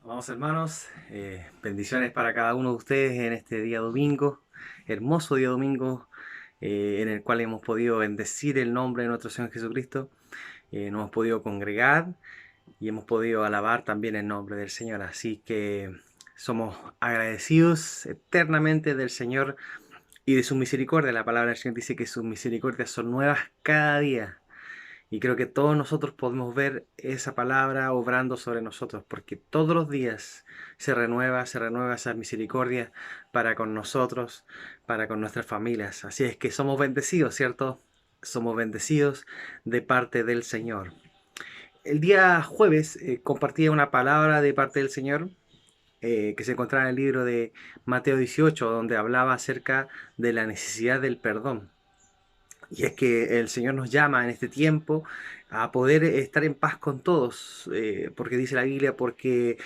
Amados hermanos, bendiciones para cada uno de ustedes en este día domingo, hermoso día domingo, en el cual hemos podido bendecir el nombre de nuestro Señor Jesucristo, nos hemos podido congregar y hemos podido alabar también el nombre del Señor. Así que somos agradecidos eternamente del Señor y de su misericordia. La palabra del Señor dice que sus misericordias son nuevas cada día. Y creo que todos nosotros podemos ver esa palabra obrando sobre nosotros, porque todos los días se renueva esa misericordia para con nosotros, para con nuestras familias. Así es que somos bendecidos, ¿cierto? Somos bendecidos de parte del Señor. El día jueves compartí una palabra de parte del Señor que se encontraba en el libro de Mateo 18, donde hablaba acerca de la necesidad del perdón. Y es que el Señor nos llama en este tiempo a poder estar en paz con todos, porque dice la Biblia, porque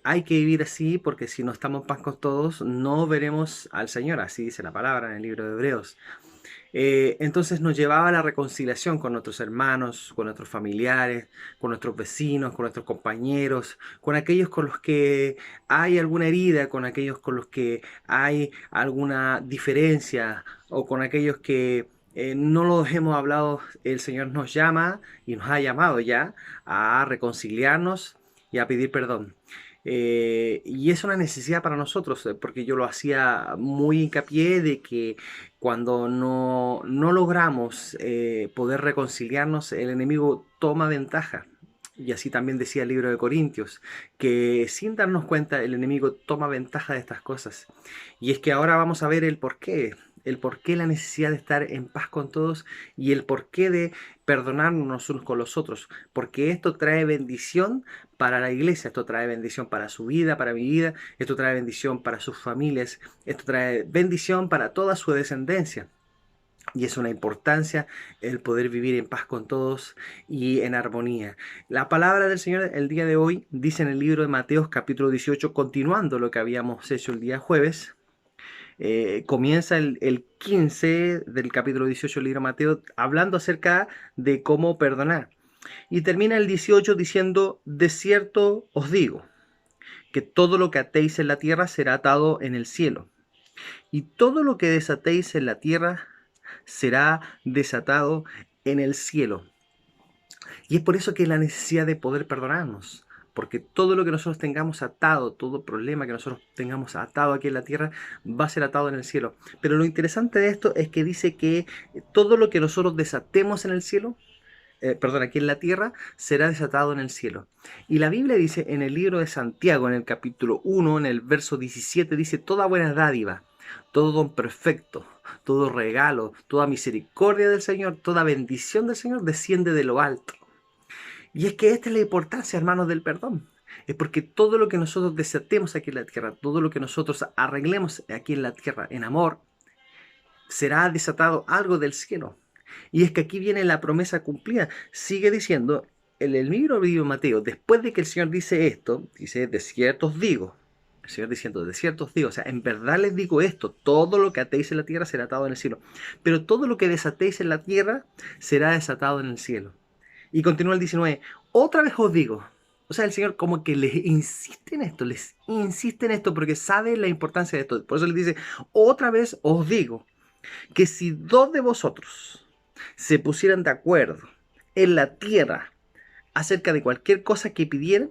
hay que vivir así, porque si no estamos en paz con todos, no veremos al Señor, así dice la palabra en el libro de Hebreos. Entonces nos llevaba a la reconciliación con nuestros hermanos, con nuestros familiares, con nuestros vecinos, con nuestros compañeros, con aquellos con los que hay alguna herida, con aquellos con los que hay alguna diferencia o con aquellos que no los hemos hablado. El Señor nos llama y nos ha llamado ya a reconciliarnos y a pedir perdón. Y es una necesidad para nosotros, porque yo lo hacía muy hincapié de que cuando no logramos poder reconciliarnos, el enemigo toma ventaja. Y así también decía el libro de Corintios, que sin darnos cuenta el enemigo toma ventaja de estas cosas. Y es que ahora vamos a ver el porqué la necesidad de estar en paz con todos y el porqué de perdonarnos unos con los otros, porque esto trae bendición para la iglesia, esto trae bendición para su vida, para mi vida, esto trae bendición para sus familias, esto trae bendición para toda su descendencia. Y es una importancia el poder vivir en paz con todos y en armonía. La palabra del Señor el día de hoy dice en el libro de Mateo capítulo 18, continuando lo que habíamos hecho el día jueves, comienza el 15 del capítulo 18 del libro de Mateo hablando acerca de cómo perdonar. Y termina el 18 diciendo, de cierto os digo, que todo lo que atéis en la tierra será atado en el cielo, y todo lo que desatéis en la tierra será desatado en el cielo. Y es por eso que la necesidad de poder perdonarnos, porque todo lo que nosotros tengamos atado, todo problema que nosotros tengamos atado aquí en la tierra, va a ser atado en el cielo. Pero lo interesante de esto es que dice que todo lo que nosotros desatemos en el cielo, aquí en la tierra, será desatado en el cielo. Y la Biblia dice en el libro de Santiago, en el capítulo 1, en el verso 17, dice, toda buena dádiva, todo don perfecto, todo regalo, toda misericordia del Señor, toda bendición del Señor desciende de lo alto. Y es que esta es la importancia, hermanos, del perdón. Es porque todo lo que nosotros desatemos aquí en la tierra, todo lo que nosotros arreglemos aquí en la tierra en amor, será desatado algo del cielo. Y es que aquí viene la promesa cumplida. Sigue diciendo el libro de Mateo, después de que el Señor dice esto, dice, de cierto os digo. El Señor diciendo, de cierto os digo, o sea, en verdad les digo esto, todo lo que atéis en la tierra será atado en el cielo. Pero todo lo que desatéis en la tierra será desatado en el cielo. Y continúa el 19, otra vez os digo. O sea, el Señor como que les insiste en esto porque sabe la importancia de esto. Por eso les dice, otra vez os digo, que si dos de vosotros se pusieran de acuerdo en la tierra acerca de cualquier cosa que pidieran,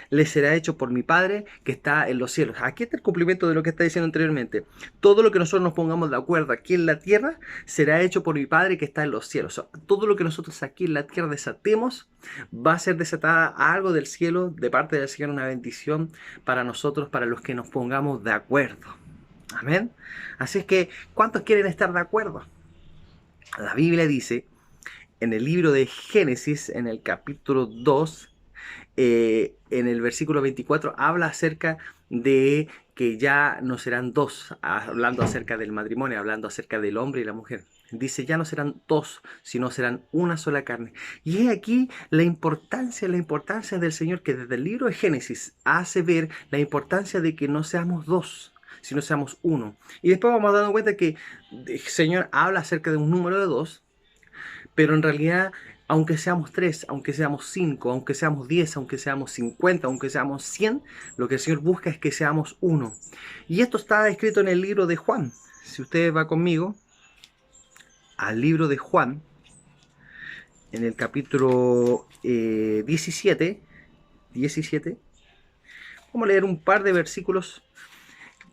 les será hecho por mi Padre que está en los cielos. Aquí está el cumplimiento de lo que está diciendo anteriormente. Todo lo que nosotros nos pongamos de acuerdo aquí en la tierra será hecho por mi Padre que está en los cielos. O sea, todo lo que nosotros aquí en la tierra desatemos va a ser desatada algo del cielo de parte del Señor, una bendición para nosotros, para los que nos pongamos de acuerdo. Amén. Así es que, ¿cuántos quieren estar de acuerdo? La Biblia dice en el libro de Génesis, en el capítulo 2, en el versículo 24, habla acerca de que ya no serán dos, hablando acerca del matrimonio, hablando acerca del hombre y la mujer. Dice, ya no serán dos, sino serán una sola carne. Y es aquí la importancia del Señor, que desde el libro de Génesis hace ver la importancia de que no seamos dos, sino seamos uno. Y después vamos dando cuenta que el Señor habla acerca de un número de dos, pero en realidad Aunque seamos 3, aunque seamos 5, aunque seamos 10, aunque seamos 50, aunque seamos 100, lo que el Señor busca es que seamos uno. Y esto está escrito en el libro de Juan. Si usted va conmigo al libro de Juan, en el capítulo 17, vamos a leer un par de versículos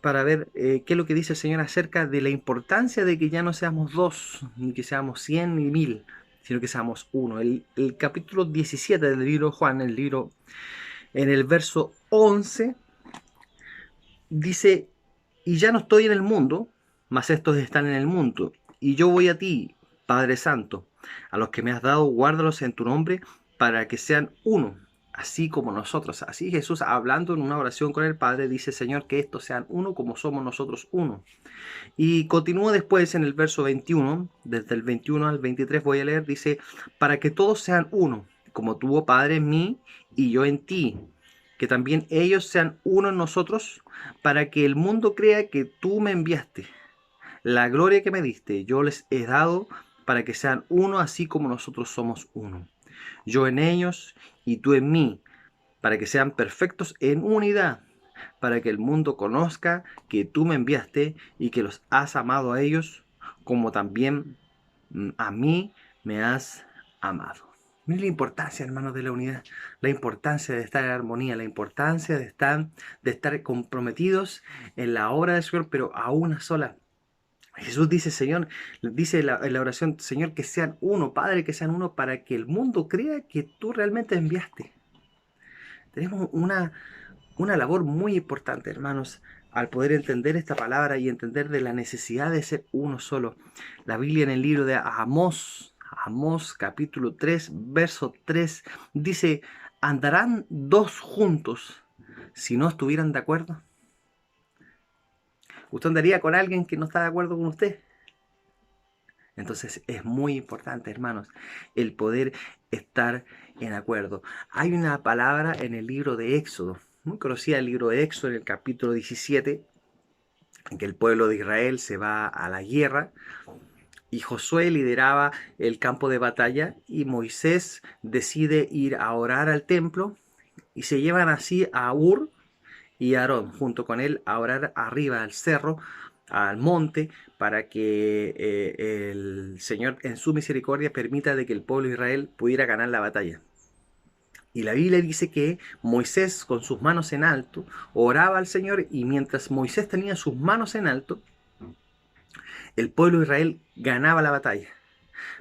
para ver qué es lo que dice el Señor acerca de la importancia de que ya no seamos 2, ni que seamos 100 ni 1000, sino que seamos uno. El capítulo 17 del libro de Juan, en el verso 11, dice: y ya no estoy en el mundo, mas estos están en el mundo, y yo voy a ti, Padre Santo, a los que me has dado, guárdalos en tu nombre, para que sean uno, así como nosotros. Así Jesús, hablando en una oración con el Padre, dice: Señor, que estos sean uno como somos nosotros uno. Y continúa después en el verso 21, desde el 21 al 23 voy a leer, dice: para que todos sean uno, como tuvo Padre en mí y yo en ti, que también ellos sean uno en nosotros, para que el mundo crea que tú me enviaste. La gloria que me diste, yo les he dado para que sean uno así como nosotros somos uno. Yo en ellos y tú en mí, para que sean perfectos en unidad, para que el mundo conozca que tú me enviaste y que los has amado a ellos, como también a mí me has amado. Miren la importancia, hermanos, de la unidad, la importancia de estar en armonía, la importancia de estar comprometidos en la obra del Señor, pero a una sola. Jesús dice: Señor, dice en la oración: Señor, que sean uno, Padre, que sean uno, para que el mundo crea que tú realmente enviaste. Tenemos una labor muy importante, hermanos, al poder entender esta palabra y entender de la necesidad de ser uno solo. La Biblia, en el libro de Amós capítulo 3, verso 3, dice: ¿andarán dos juntos si no estuvieran de acuerdo? ¿Usted andaría con alguien que no está de acuerdo con usted? Entonces es muy importante, hermanos, el poder estar en acuerdo. Hay una palabra en el libro de Éxodo, muy conocida, el libro de Éxodo, en el capítulo 17, en que el pueblo de Israel se va a la guerra y Josué lideraba el campo de batalla y Moisés decide ir a orar al templo y se llevan así a Ur y Aarón junto con él a orar arriba al cerro, al monte, para que el Señor en su misericordia permita de que el pueblo de Israel pudiera ganar la batalla. Y la Biblia dice que Moisés, con sus manos en alto, oraba al Señor, y mientras Moisés tenía sus manos en alto, el pueblo de Israel ganaba la batalla.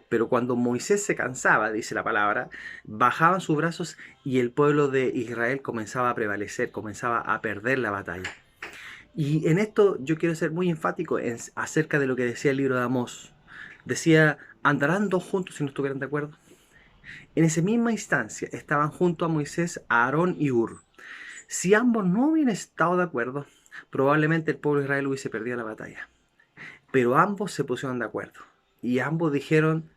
Pero cuando Moisés se cansaba, dice la palabra, bajaban sus brazos y el pueblo de Israel comenzaba a prevalecer, comenzaba a perder la batalla. Y en esto yo quiero ser muy enfático acerca de lo que decía el libro de Amós. Decía: ¿andarán dos juntos si no estuvieran de acuerdo? En esa misma instancia estaban junto a Moisés, Aarón y Hur. Si ambos no hubieran estado de acuerdo, probablemente el pueblo de Israel hubiese perdido la batalla. Pero ambos se pusieron de acuerdo. Y ambos dijeron: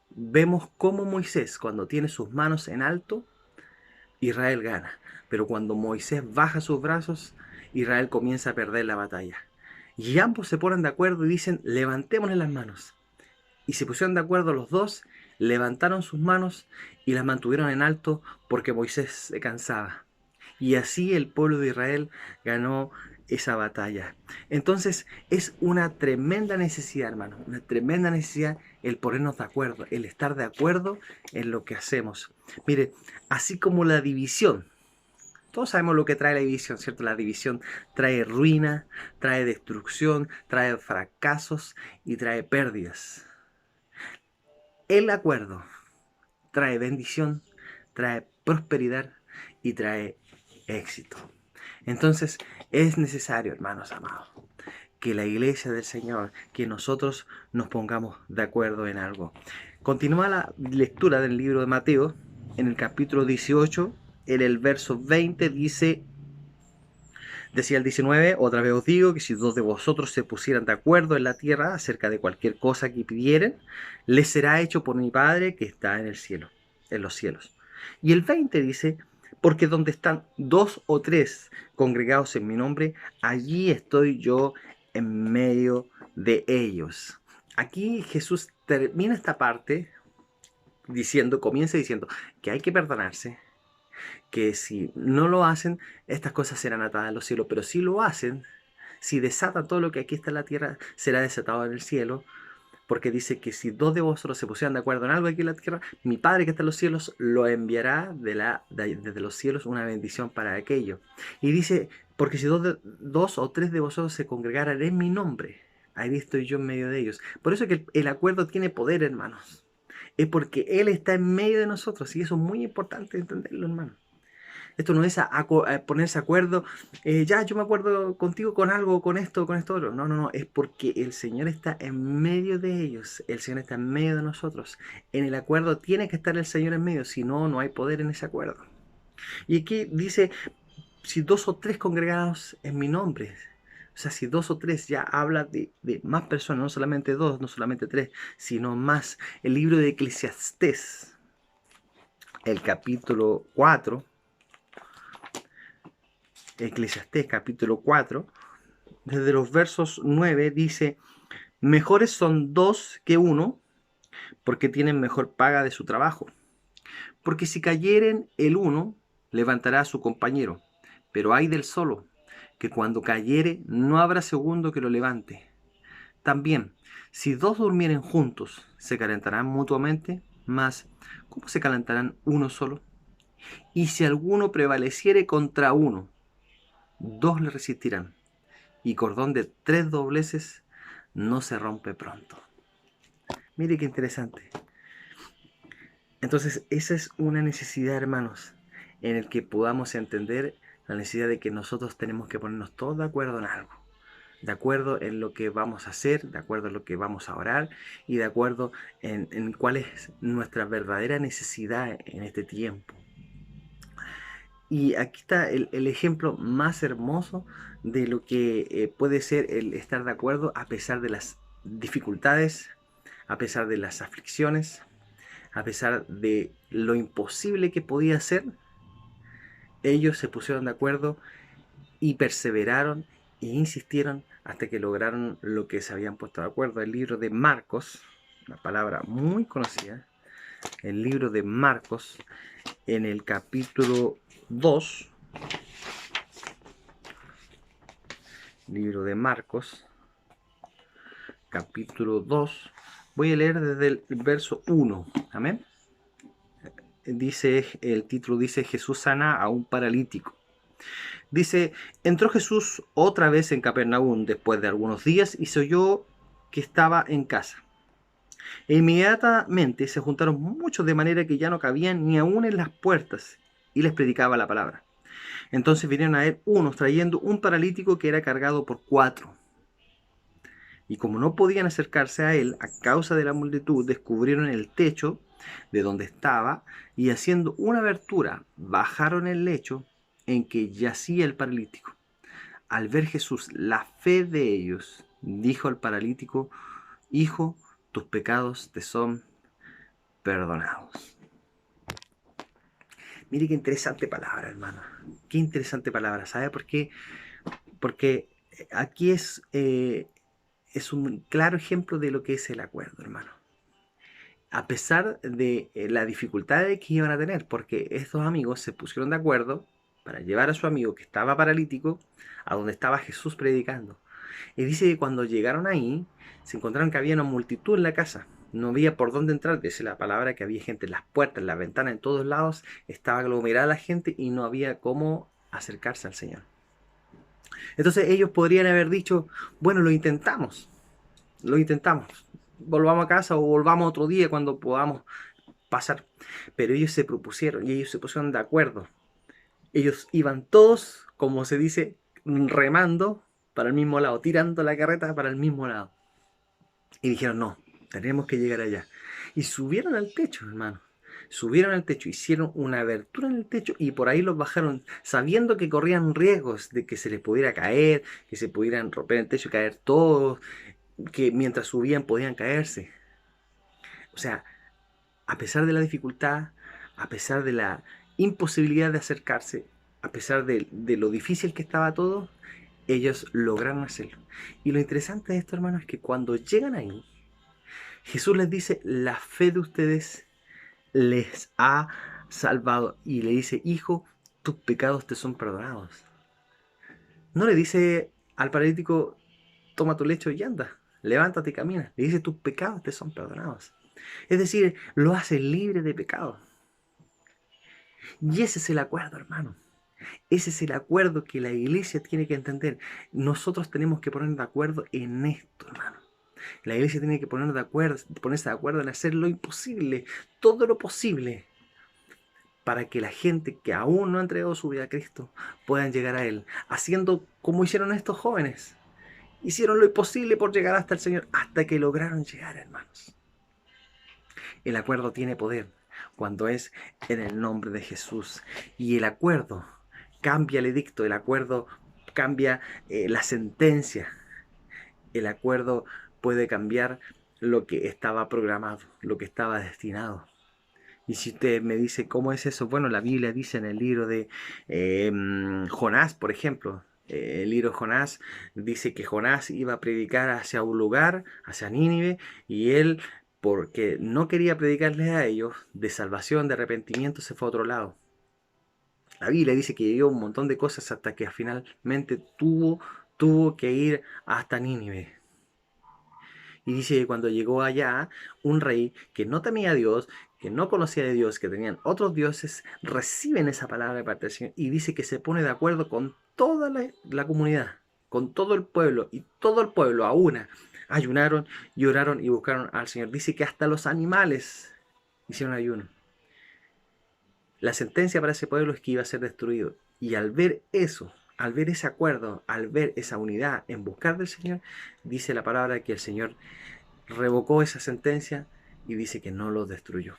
vemos cómo Moisés, cuando tiene sus manos en alto, Israel gana. Pero cuando Moisés baja sus brazos, Israel comienza a perder la batalla. Y ambos se ponen de acuerdo y dicen: levantémosle las manos. Y se pusieron de acuerdo los dos, levantaron sus manos y las mantuvieron en alto porque Moisés se cansaba. Y así el pueblo de Israel ganó esa batalla. Entonces es una tremenda necesidad, hermano, una tremenda necesidad el ponernos de acuerdo, el estar de acuerdo en lo que hacemos. Mire, así como la división, todos sabemos lo que trae la división, ¿cierto? La división trae ruina, trae destrucción, trae fracasos y trae pérdidas. El acuerdo trae bendición, trae prosperidad y trae éxito. Entonces es necesario, hermanos amados, que la iglesia del Señor, que nosotros nos pongamos de acuerdo en algo. Continúa la lectura del libro de Mateo, en el capítulo 18, en el verso 20 dice: decía el 19: otra vez os digo que si dos de vosotros se pusieran de acuerdo en la tierra acerca de cualquier cosa que pidieren, les será hecho por mi Padre que está en el cielo, en los cielos. Y el 20 dice: porque donde están dos o tres congregados en mi nombre, allí estoy yo en medio de ellos. Aquí Jesús termina esta parte comienza diciendo que hay que perdonarse, que si no lo hacen, estas cosas serán atadas en los cielos, pero si lo hacen, si desatan todo lo que aquí está en la tierra, será desatado en el cielo, porque dice que si dos de vosotros se pusieran de acuerdo en algo aquí en la tierra, mi Padre que está en los cielos lo enviará desde los cielos una bendición para aquello. Y dice, porque si dos o tres de vosotros se congregaran en mi nombre, ahí estoy yo en medio de ellos. Por eso que el acuerdo tiene poder, hermanos. Es porque Él está en medio de nosotros y eso es muy importante entenderlo, hermano. Esto no es a ponerse de acuerdo, ya yo me acuerdo contigo con algo, con esto otro. No, no, no, es porque el Señor está en medio de ellos, el Señor está en medio de nosotros. En el acuerdo tiene que estar el Señor en medio, si no, no hay poder en ese acuerdo. Y aquí dice, si dos o tres congregados en mi nombre, o sea, si dos o tres ya habla de más personas, no solamente dos, no solamente tres, sino más. El libro de Eclesiastés, el capítulo 4, Eclesiastés capítulo 4, desde los versos 9 dice, mejores son dos que uno, porque tienen mejor paga de su trabajo. Porque si cayeren el uno, levantará a su compañero, pero hay del solo, que cuando cayere no habrá segundo que lo levante. También, si dos durmieren juntos, se calentarán mutuamente, mas ¿cómo se calentarán uno solo? Y si alguno prevaleciere contra uno, dos le resistirán, y cordón de tres dobleces no se rompe pronto. Mire qué interesante. Entonces, esa es una necesidad, hermanos, en el que podamos entender la necesidad de que nosotros tenemos que ponernos todos de acuerdo en algo. De acuerdo en lo que vamos a hacer, de acuerdo en lo que vamos a orar y de acuerdo en cuál es nuestra verdadera necesidad en este tiempo. Y aquí está el ejemplo más hermoso de lo que puede ser el estar de acuerdo a pesar de las dificultades, a pesar de las aflicciones, a pesar de lo imposible que podía ser. Ellos se pusieron de acuerdo y perseveraron e insistieron hasta que lograron lo que se habían puesto de acuerdo. El libro de Marcos, una palabra muy conocida, el libro de Marcos, en el capítulo 2, libro de Marcos, capítulo 2, voy a leer desde el verso 1, amén. Dice, el título dice, Jesús sana a un paralítico. Dice, entró Jesús otra vez en Capernaum después de algunos días y se oyó que estaba en casa. E inmediatamente se juntaron muchos de manera que ya no cabían ni aún en las puertas y les predicaba la palabra. Entonces vinieron a él unos trayendo un paralítico que era cargado por 4. Y como no podían acercarse a él a causa de la multitud, descubrieron el techo de donde estaba y haciendo una abertura bajaron el lecho en que yacía el paralítico. Al ver Jesús la fe de ellos, dijo al paralítico, hijo, tus pecados te son perdonados. Mire qué interesante palabra, hermano. Qué interesante palabra. ¿Sabe por qué? Porque aquí es un claro ejemplo de lo que es el acuerdo, hermano. A pesar de la dificultad que iban a tener, porque estos amigos se pusieron de acuerdo para llevar a su amigo que estaba paralítico a donde estaba Jesús predicando. Y dice que cuando llegaron ahí, se encontraron que había una multitud en la casa. No había por dónde entrar, dice la palabra que había gente en las puertas, en las ventanas, en todos lados. Estaba aglomerada la gente y no había cómo acercarse al Señor. Entonces ellos podrían haber dicho, bueno, lo intentamos. Volvamos a casa o volvamos otro día cuando podamos pasar. Pero ellos se propusieron y ellos se pusieron de acuerdo. Ellos iban todos, como se dice, remando para el mismo lado, tirando la carreta para el mismo lado. Y dijeron, no, tenemos que llegar allá. Y subieron al techo, hermano. Subieron al techo, hicieron una abertura en el techo y por ahí los bajaron, sabiendo que corrían riesgos de que se les pudiera caer, que se pudieran romper el techo y caer todos, que mientras subían podían caerse. O sea, a pesar de la dificultad, a pesar de la imposibilidad de acercarse, a pesar de lo difícil que estaba todo, ellos lograron hacerlo. Y lo interesante de esto, hermano, es que cuando llegan ahí, Jesús les dice, la fe de ustedes les ha salvado. Y le dice, hijo, tus pecados te son perdonados. No le dice al paralítico, toma tu lecho y anda, levántate y camina. Le dice, tus pecados te son perdonados. Es decir, lo hace libre de pecado. Y ese es el acuerdo, hermano. Ese es el acuerdo que la iglesia tiene que entender. Nosotros tenemos que ponernos de acuerdo en esto, hermano. La iglesia tiene que ponerse de acuerdo en hacer lo imposible, todo lo posible, para que la gente que aún no ha entregado su vida a Cristo puedan llegar a Él, haciendo como hicieron estos jóvenes. Hicieron lo imposible por llegar hasta el Señor, hasta que lograron llegar, hermanos. El acuerdo tiene poder cuando es en el nombre de Jesús. Y el acuerdo cambia el edicto, el acuerdo cambia la sentencia. El acuerdo puede cambiar lo que estaba programado, lo que estaba destinado. Y si usted me dice cómo es eso, bueno, la Biblia dice en el libro de Jonás, por ejemplo, el libro de Jonás dice que Jonás iba a predicar hacia un lugar, hacia Nínive, y él, porque no quería predicarles a ellos de salvación, de arrepentimiento, se fue a otro lado. La Biblia dice que vivió un montón de cosas hasta que finalmente tuvo que ir hasta Nínive. Y dice que cuando llegó allá, un rey que no temía a Dios, que no conocía de Dios, que tenían otros dioses, reciben esa palabra de parte del Señor y dice que se pone de acuerdo con toda la comunidad, con todo el pueblo, y todo el pueblo a una ayunaron y oraron y buscaron al Señor. Dice que hasta los animales hicieron ayuno. La sentencia para ese pueblo es que iba a ser destruido. Y al ver eso, al ver ese acuerdo, al ver esa unidad en buscar del Señor, dice la palabra que el Señor revocó esa sentencia y dice que no los destruyó.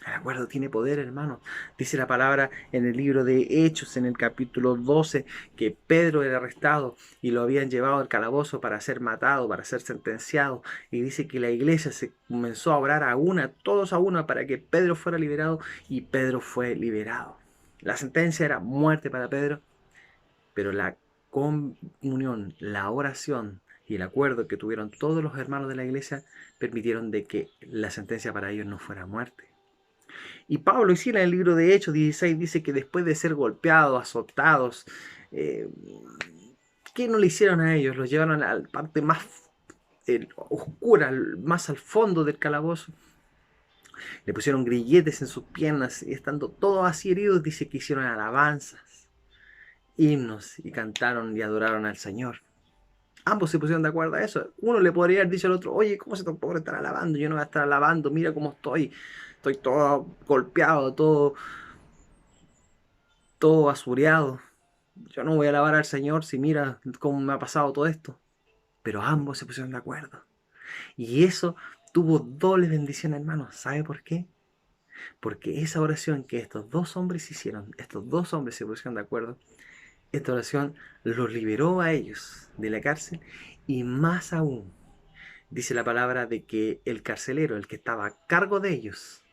El acuerdo tiene poder, hermano. Dice la palabra en el libro de Hechos, en el capítulo 12, que Pedro era arrestado y lo habían llevado al calabozo para ser matado, para ser sentenciado. Y dice que la iglesia se comenzó a orar a una, todos a una, para que Pedro fuera liberado, y Pedro fue liberado. La sentencia era muerte para Pedro, pero la comunión, la oración y el acuerdo que tuvieron todos los hermanos de la iglesia permitieron de que la sentencia para ellos no fuera muerte. Y Pablo y Silas en el libro de Hechos 16 dice que después de ser golpeados, azotados, eh, ¿qué no le hicieron a ellos? Los llevaron a la parte más oscura, más al fondo del calabozo. Le pusieron grilletes en sus piernas y estando todos así heridos, dice que hicieron alabanzas, himnos y cantaron y adoraron al Señor. Ambos se pusieron de acuerdo a eso. Uno le podría haber dicho al otro, oye, ¿cómo se te ocurre estar alabando? Yo no voy a estar alabando, mira cómo estoy. Estoy todo golpeado, todo basureado. Yo no voy a alabar al Señor si mira cómo me ha pasado todo esto. Pero ambos se pusieron de acuerdo. Y eso tuvo doble bendición, hermanos. ¿Sabe por qué? Porque esa oración que estos dos hombres hicieron, estos dos hombres se pusieron de acuerdo, esta oración los liberó a ellos de la cárcel, y más aún, dice la palabra de que el carcelero, el que estaba a cargo de ellos,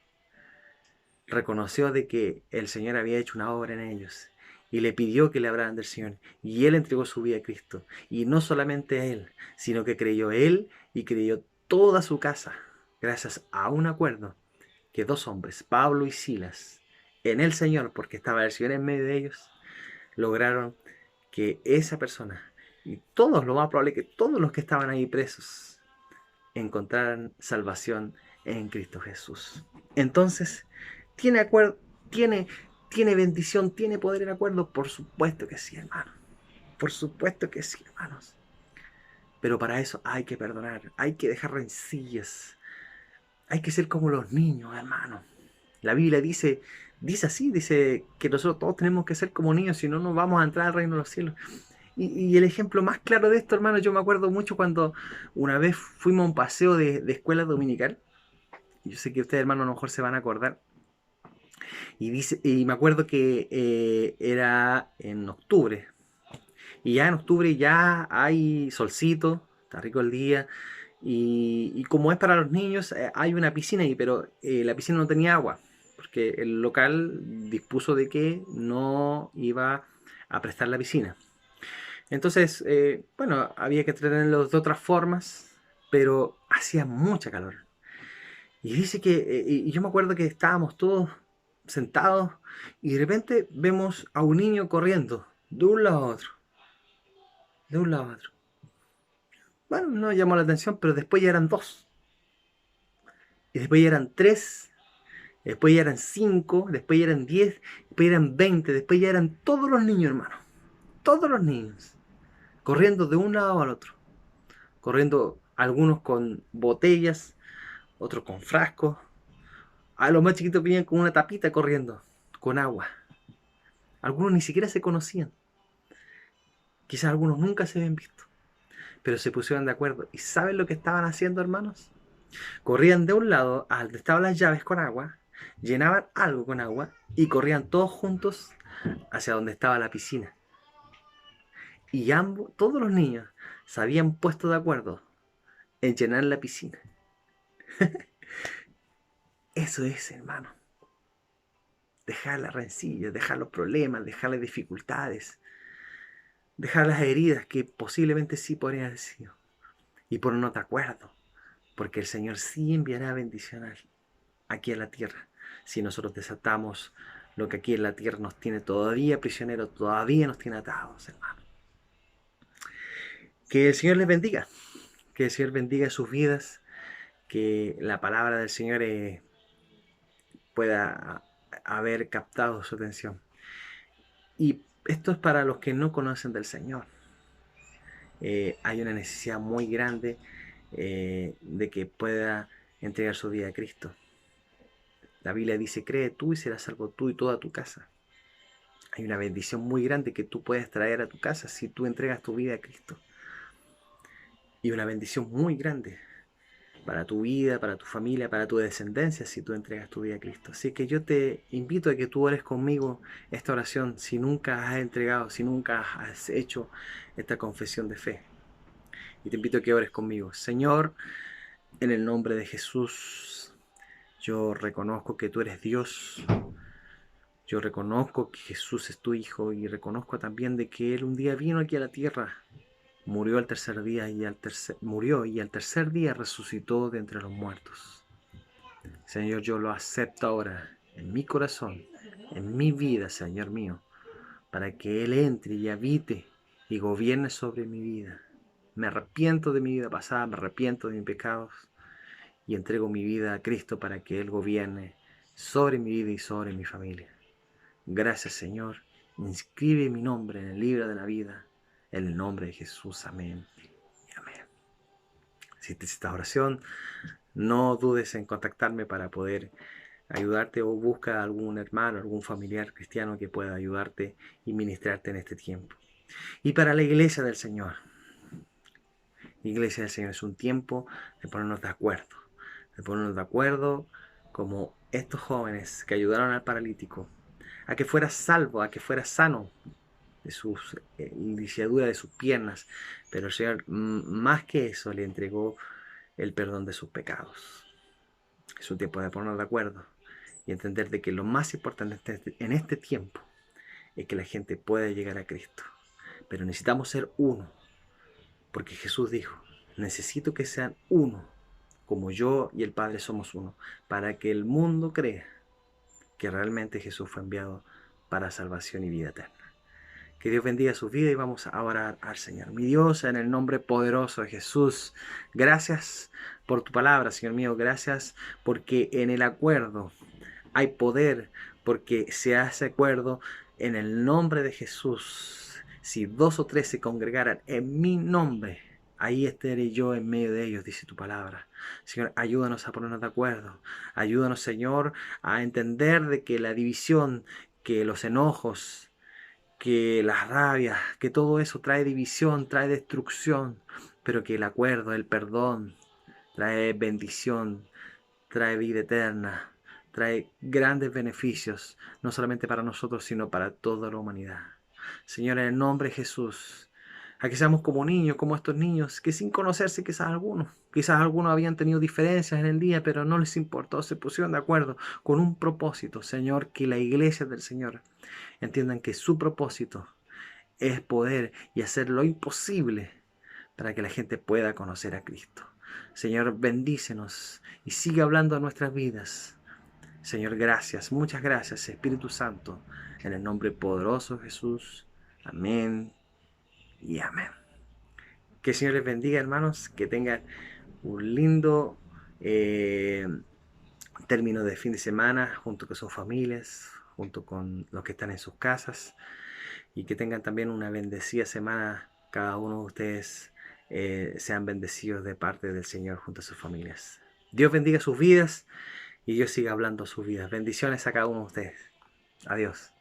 reconoció de que el Señor había hecho una obra en ellos y le pidió que le hablaran del Señor, y él entregó su vida a Cristo, y no solamente a él, sino que creyó él y creyó toda su casa, gracias a un acuerdo que dos hombres, Pablo y Silas, en el Señor, porque estaba el Señor en medio de ellos, lograron que esa persona y todos, lo más probable que todos los que estaban ahí presos, encontraran salvación en Cristo Jesús. Entonces, ¿tiene acuerdo? ¿Tiene bendición? ¿Tiene poder el acuerdo? Por supuesto que sí, hermano. Por supuesto que sí, hermanos. Pero para eso hay que perdonar, hay que dejar rencillas, hay que ser como los niños, hermano. La Biblia dice así, dice que nosotros todos tenemos que ser como niños, si no, no vamos a entrar al reino de los cielos. Y el ejemplo más claro de esto, hermano, yo me acuerdo mucho cuando una vez fuimos a un paseo de escuela dominical. Yo sé que ustedes, hermano, a lo mejor se van a acordar. Y me acuerdo que era en octubre. Y ya en octubre ya hay solcito, está rico el día. Y como es para los niños, hay una piscina ahí, pero la piscina no tenía agua, porque el local dispuso de que no iba a prestar la piscina. Entonces, bueno, había que tratarlo de otras formas, pero hacía mucha calor. Y dice que, y yo me acuerdo que estábamos todos sentados y de repente vemos a un niño corriendo de un lado a otro, de un lado a otro. Bueno, no llamó la atención, pero después ya eran dos, y después ya eran tres, después ya eran cinco, después ya eran 10, después ya eran 20, después ya eran todos los niños, hermano. Todos los niños, corriendo de un lado al otro, corriendo algunos con botellas, otros con frascos. A los más chiquitos venían con una tapita corriendo, con agua. Algunos ni siquiera se conocían. Quizás algunos nunca se habían visto. Pero se pusieron de acuerdo. ¿Y saben lo que estaban haciendo, hermanos? Corrían de un lado a donde estaban las llaves con agua, llenaban algo con agua y corrían todos juntos hacia donde estaba la piscina. Y ambos, todos los niños, se habían puesto de acuerdo en llenar la piscina. Eso es, hermano. Dejar las rencillas, dejar los problemas, dejar las dificultades, dejar las heridas que posiblemente sí podrían haber sido. Y ponernos de acuerdo, porque el Señor sí enviará bendición aquí en la tierra. Si nosotros desatamos lo que aquí en la tierra nos tiene todavía prisioneros, todavía nos tiene atados, hermano. Que el Señor les bendiga, que el Señor bendiga sus vidas, que la palabra del Señor pueda haber captado su atención. Y esto es para los que no conocen del Señor. Hay una necesidad muy grande de que pueda entregar su vida a Cristo. La Biblia dice, cree tú y serás salvo tú y toda tu casa. Hay una bendición muy grande que tú puedes traer a tu casa si tú entregas tu vida a Cristo. Y una bendición muy grande para tu vida, para tu familia, para tu descendencia si tú entregas tu vida a Cristo. Así que yo te invito a que tú ores conmigo esta oración si nunca has entregado, si nunca has hecho esta confesión de fe. Y te invito a que ores conmigo. Señor, en el nombre de Jesús, yo reconozco que tú eres Dios. Yo reconozco que Jesús es tu Hijo y reconozco también de que Él un día vino aquí a la tierra, murió al tercer día y al tercer día resucitó de entre los muertos. Señor, yo lo acepto ahora en mi corazón, en mi vida, Señor mío, para que Él entre y habite y gobierne sobre mi vida. Me arrepiento de mi vida pasada, me arrepiento de mis pecados y entrego mi vida a Cristo para que Él gobierne sobre mi vida y sobre mi familia. Gracias, Señor. Inscribe mi nombre en el libro de la vida. En el nombre de Jesús. Amén. Y amén. Si te hiciste esta oración, no dudes en contactarme para poder ayudarte o busca algún hermano, algún familiar cristiano que pueda ayudarte y ministrarte en este tiempo. Y para la iglesia del Señor. Iglesia del Señor es un tiempo de ponernos de acuerdo. De ponernos de acuerdo como estos jóvenes que ayudaron al paralítico a que fuera salvo, a que fuera sano de sus lisiaduras de sus piernas, pero el Señor más que eso le entregó el perdón de sus pecados. Es un tiempo de ponernos de acuerdo y entender de que lo más importante en este tiempo es que la gente pueda llegar a Cristo, pero necesitamos ser uno, porque Jesús dijo, necesito que sean uno, como yo y el Padre somos uno, para que el mundo crea que realmente Jesús fue enviado para salvación y vida eterna. Que Dios bendiga su vida y vamos a orar al Señor. Mi Dios, en el nombre poderoso de Jesús, gracias por tu palabra, Señor mío. Gracias porque en el acuerdo hay poder, porque se hace acuerdo en el nombre de Jesús. Si 2 o 3 se congregaran en mi nombre, ahí estaré yo en medio de ellos, dice tu palabra. Señor, ayúdanos a ponernos de acuerdo. Ayúdanos, Señor, a entender de que la división, que los enojos, que las rabias, que todo eso trae división, trae destrucción, pero que el acuerdo, el perdón, trae bendición, trae vida eterna, trae grandes beneficios, no solamente para nosotros, sino para toda la humanidad. Señor, en el nombre de Jesús, a que seamos como niños, como estos niños, que sin conocerse quizás algunos habían tenido diferencias en el día, pero no les importó, se pusieron de acuerdo con un propósito, Señor, que la iglesia del Señor entiendan que su propósito es poder y hacer lo imposible para que la gente pueda conocer a Cristo. Señor, bendícenos y sigue hablando a nuestras vidas. Señor, gracias, muchas gracias, Espíritu Santo, en el nombre poderoso de Jesús. Amén y amén. Que el Señor les bendiga, hermanos, que tengan un lindo término de fin de semana junto con sus familias, junto con los que están en sus casas, y que tengan también una bendecida semana. Cada uno de ustedes sean bendecidos de parte del Señor junto a sus familias. Dios bendiga sus vidas y Dios siga hablando sus vidas. Bendiciones a cada uno de ustedes. Adiós.